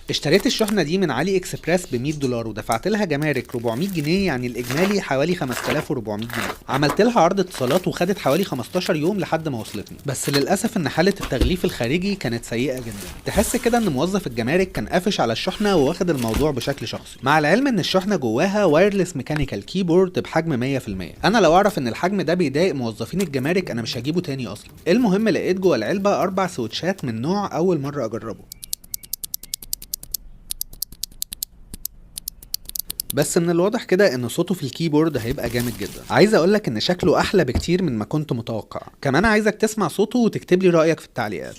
اشتريت الشحنة دي من علي اكسبريس ب $100 ودفعت لها جمارك 400 جنيه، يعني الإجمالي حوالي 5400 جنيه. عملت لها عرض اتصالات وخدت حوالي 15 يوم لحد ما وصلتني، بس للأسف إن حالة التغليف الخارجي كانت سيئة جدا. تحس كده إن موظف الجمارك كان قافش على الشحنة وواخد الموضوع بشكل شخصي، مع العلم إن الشحنة جواها وايرلس ميكانيكال كيبورد بحجم 100%. أنا لو أعرف إن الحجم ده بيضايق موظفين الجمارك أنا مش هجيبه تاني أصلا. المهم لقيت جوه العلبة 4 سويتشات من نوع أول مرة أجربه، بس من الواضح كده ان صوته في الكيبورد هيبقى جامد جدا. عايز اقولك ان شكله احلى بكتير من ما كنت متوقع. كمان عايزك تسمع صوته وتكتب لي رأيك في التعليقات.